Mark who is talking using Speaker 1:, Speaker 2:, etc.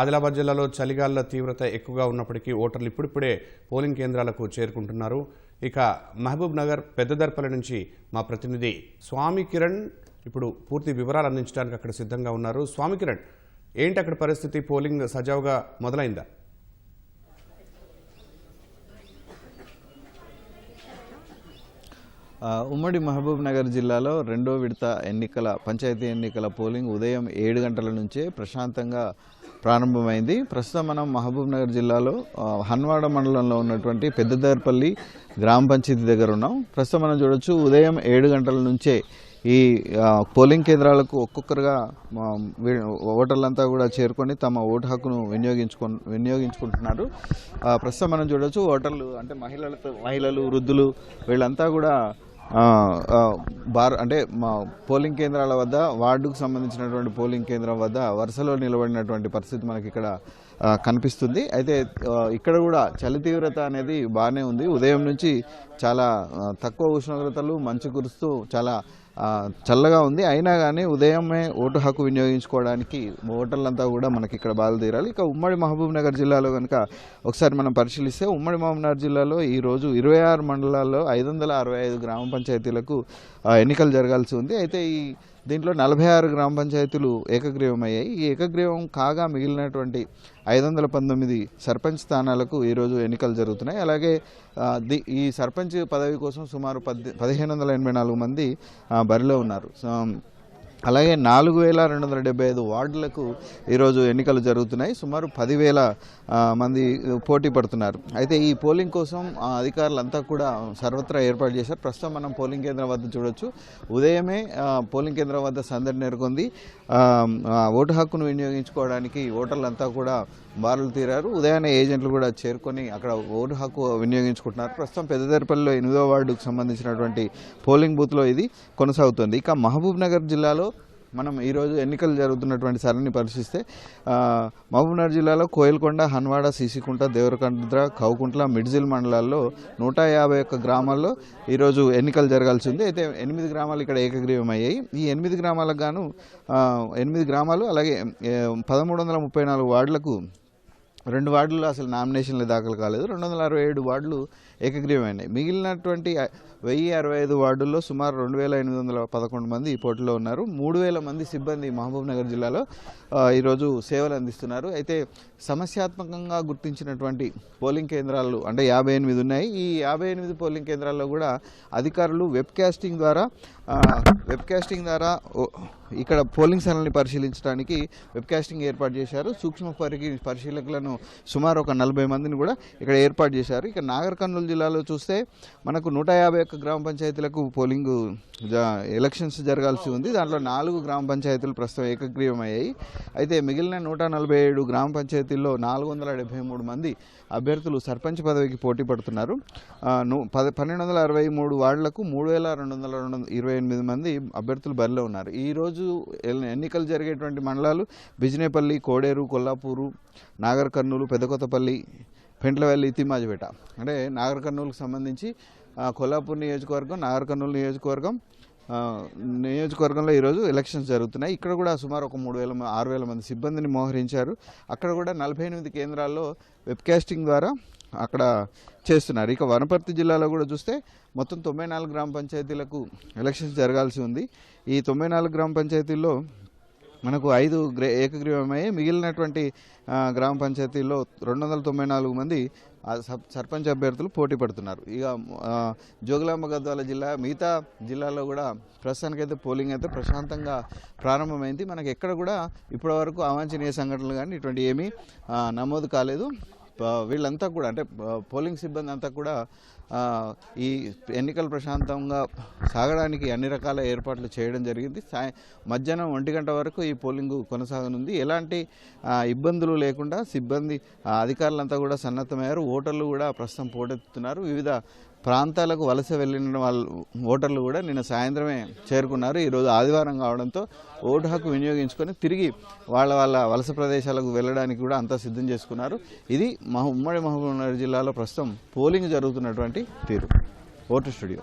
Speaker 1: ఆదిలాబాద్ జిల్లాలో చలిగాలుల తీవ్రత ఎక్కువగా ఉన్నప్పటికీ ఓటర్లు ఇప్పుడిప్పుడే పోలింగ్ కేంద్రాలకు చేరుకుంటున్నారు. ఇక మహబూబ్ నగర్ పెద్దదర్పల్లి నుంచి మా ప్రతినిధి స్వామి కిరణ్ ఇప్పుడు పూర్తి వివరాలు అందించడానికి అక్కడ సిద్ధంగా ఉన్నారు. స్వామి కిరణ్, ఏంటి అక్కడ పరిస్థితి? పోలింగ్ సజావుగా మొదలైందా?
Speaker 2: ఉమ్మడి మహబూబ్ నగర్ జిల్లాలో రెండో విడత పంచాయతీ ఎన్నికల పోలింగ్ ఉదయం 7 గంటల నుంచే ప్రశాంతంగా ప్రారంభమైంది. ప్రస్తుతం మనం మహబూబ్ నగర్ జిల్లాలో హన్వాడ మండలంలో ఉన్నటువంటి పెద్దదర్పల్లి గ్రామ పంచాయతీ దగ్గర ఉన్నాం. ప్రస్తుతం మనం చూడొచ్చు, ఉదయం 7 గంటల నుంచే ఈ పోలింగ్ కేంద్రాలకు ఒక్కొక్కరుగా ఓటర్లంతా కూడా చేరుకొని తమ ఓటు హక్కును వినియోగించుకుంటున్నారు. ప్రస్తుతం మనం చూడొచ్చు, ఓటర్లు అంటే మహిళలు, వృద్ధులు వీళ్ళంతా కూడా పోలింగ్ కేంద్రాల వద్ద, వార్డుకు సంబంధించినటువంటి పోలింగ్ కేంద్రం వద్ద వరుసలో నిలబడినటువంటి పరిస్థితి మనకి ఇక్కడ కనిపిస్తుంది. అయితే ఇక్కడ కూడా చలి తీవ్రత అనేది బాగానే ఉంది. ఉదయం నుంచి చాలా తక్కువ ఉష్ణోగ్రతలు, మంచు కురుస్తూ చాలా చల్లగా ఉంది. అయినా కానీ ఉదయమే ఓటు హక్కు వినియోగించుకోవడానికి ఓటర్లంతా కూడా మనకి ఇక్కడ బయలుదేరాలి. ఇక ఉమ్మడి మహబూబ్ నగర్ జిల్లాలో కనుక ఒకసారి మనం పరిశీలిస్తే, ఉమ్మడి మహబూబ్ నగర్ జిల్లాలో ఈరోజు 26 మండలాల్లో 565 గ్రామ పంచాయతీలకు ఎన్నికలు జరగాల్సి ఉంది. అయితే దీంట్లో 46 గ్రామ పంచాయతీలు ఏకగ్రీవం అయ్యాయి. ఈ ఏకగ్రీవం కాగా మిగిలినటువంటి 519 సర్పంచ్ స్థానాలకు ఈరోజు ఎన్నికలు జరుగుతున్నాయి. అలాగే ఈ సర్పంచ్ పదవి కోసం సుమారు 1584 మంది బరిలో ఉన్నారు. అలాగే 4275 వార్డులకు ఈరోజు ఎన్నికలు జరుగుతున్నాయి. సుమారు 10,000 మంది పోటీ పడుతున్నారు. అయితే ఈ పోలింగ్ కోసం అధికారులంతా కూడా సర్వత్రా ఏర్పాటు చేశారు. ప్రస్తుతం మనం పోలింగ్ కేంద్రం వద్ద చూడొచ్చు, ఉదయమే పోలింగ్ కేంద్రం వద్ద సందడి నెలకొంది. ఓటు హక్కును వినియోగించుకోవడానికి ఓటర్లంతా కూడా బారులు తీరారు. ఉదయాన్నే ఏజెంట్లు కూడా చేరుకొని అక్కడ ఓటు హక్కు వినియోగించుకుంటున్నారు. ప్రస్తుతం పెద్దదర్పల్లిలో 8వ వార్డుకు సంబంధించినటువంటి పోలింగ్ బూత్లో ఇది కొనసాగుతుంది. ఇక మహబూబ్ నగర్ జిల్లాలో మనం ఈరోజు ఎన్నికలు జరుగుతున్నటువంటి సరళిని పరిశీలిస్తే, మహబూబ్ నగర్ జిల్లాలో కోయిల్కొండ, హన్వాడ, సీసీకుంట, దేవరకండ్ర, కౌకుంట్ల, మిడ్జిల్ మండలాల్లో 151 గ్రామాల్లో ఈరోజు ఎన్నికలు జరగాల్సి ఉంది. అయితే 8 గ్రామాలు ఇక్కడ ఏకగ్రీవం అయ్యాయి. ఈ 8 గ్రామాలకు గాను 8 గ్రామాలు, అలాగే 1334 వార్డులకు 2 వార్డుల్లో అసలు నామినేషన్లు దాఖలు కాలేదు. 267 వార్డులు ఏకగ్రీవమైనాయి. మిగిలినటువంటి 1065 వార్డుల్లో సుమారు 2811 మంది పోటీలో ఉన్నారు. 3000 మంది సిబ్బంది మహబూబ్ నగర్ జిల్లాలో ఈరోజు సేవలు అందిస్తున్నారు. అయితే సమస్యాత్మకంగా గుర్తించినటువంటి పోలింగ్ కేంద్రాలు అంటే 58 ఉన్నాయి. ఈ 58 పోలింగ్ కేంద్రాల్లో కూడా అధికారులు వెబ్ కాస్టింగ్ ద్వారా ఇక్కడ పోలింగ్ సరళిని పరిశీలించడానికి వెబ్ కాస్టింగ్ ఏర్పాటు చేశారు. సూక్ష్మ పరిశీలకులను సుమారు ఒక 40 మందిని కూడా ఇక్కడ ఏర్పాటు చేశారు. ఇక నాగర్ కర్నూలు జిల్లాలో చూస్తే మనకు 151 గ్రామ పంచాయతీలకు పోలింగ్ ఎలక్షన్స్ జరగాల్సి ఉంది. దాంట్లో 4 గ్రామ పంచాయతీలు ప్రస్తుతం ఏకగ్రీవం అయ్యాయి. అయితే మిగిలిన 147 గ్రామ పంచాయతీల్లో 473 మంది అభ్యర్థులు సర్పంచ్ పదవికి పోటీ పడుతున్నారు. 1263 వార్డులకు 3228 మంది అభ్యర్థులు బరిలో ఉన్నారు. ఈరోజు ఎన్నికలు జరిగేటువంటి మండలాలు బిజినేపల్లి, కోడేరు, కొల్లాపూరు, నాగర్ కర్నూలు, పెద్దకొత్తపల్లి, పెంట్లవెల్లి, తిమ్మాజిపేట. అంటే నాగర్ కర్నూలుకు సంబంధించి కొల్లాపూర్ నియోజకవర్గం, నాగర్ కర్నూలు నియోజకవర్గంలో ఈరోజు ఎలక్షన్స్ జరుగుతున్నాయి. ఇక్కడ కూడా సుమారు ఒక 6,000 మంది సిబ్బందిని మోహరించారు. అక్కడ కూడా 48 కేంద్రాల్లో వెబ్కాస్టింగ్ ద్వారా అక్కడ చేస్తున్నారు. ఇక వనపర్తి జిల్లాలో కూడా చూస్తే మొత్తం 94 గ్రామ పంచాయతీలకు ఎలక్షన్స్ జరగాల్సి ఉంది. ఈ 94 గ్రామ పంచాయతీల్లో మనకు 5 ఏకగ్రీవమయ్యాయి. మిగిలినటువంటి గ్రామ పంచాయతీల్లో 294 మంది సర్పంచ్ అభ్యర్థులు పోటీ పడుతున్నారు. ఇక జోగులాంబ గద్వాల జిల్లా, మిగతా జిల్లాలో కూడా ప్రస్తుతానికైతే పోలింగ్ అయితే ప్రశాంతంగా ప్రారంభమైంది. మనకి ఎక్కడ కూడా ఇప్పటివరకు అవాంఛనీయ సంఘటనలు కానీ ఇటువంటి ఏమీ నమోదు కాలేదు. వీళ్ళంతా కూడా అంటే పోలింగ్ సిబ్బంది అంతా కూడా ఈ ఎన్నికలు ప్రశాంతంగా సాగడానికి అన్ని రకాల ఏర్పాట్లు చేయడం జరిగింది. మధ్యాహ్నం 1 గంట వరకు ఈ పోలింగ్ కొనసాగనుంది. ఎలాంటి ఇబ్బందులు లేకుండా సిబ్బంది, అధికారులంతా కూడా సన్నద్ధమయ్యారు. ఓటర్లు కూడా ప్రస్తుతం పోటెత్తుతున్నారు. వివిధ ప్రాంతాలకు వలస వెళ్ళిన ఓటర్లు కూడా నిన్న సాయంత్రమే చేరుకున్నారు. ఈరోజు ఆదివారం కావడంతో ఓటు హక్కు వినియోగించుకొని తిరిగి వాళ్ళ వలస ప్రదేశాలకు వెళ్ళడానికి కూడా అంతా సిద్ధం చేసుకున్నారు. ఇది ఉమ్మడి మహబూబ్ నగర్ జిల్లాలో ప్రస్తుతం పోలింగ్ జరుగుతున్నటువంటి తీరు. Vote studio.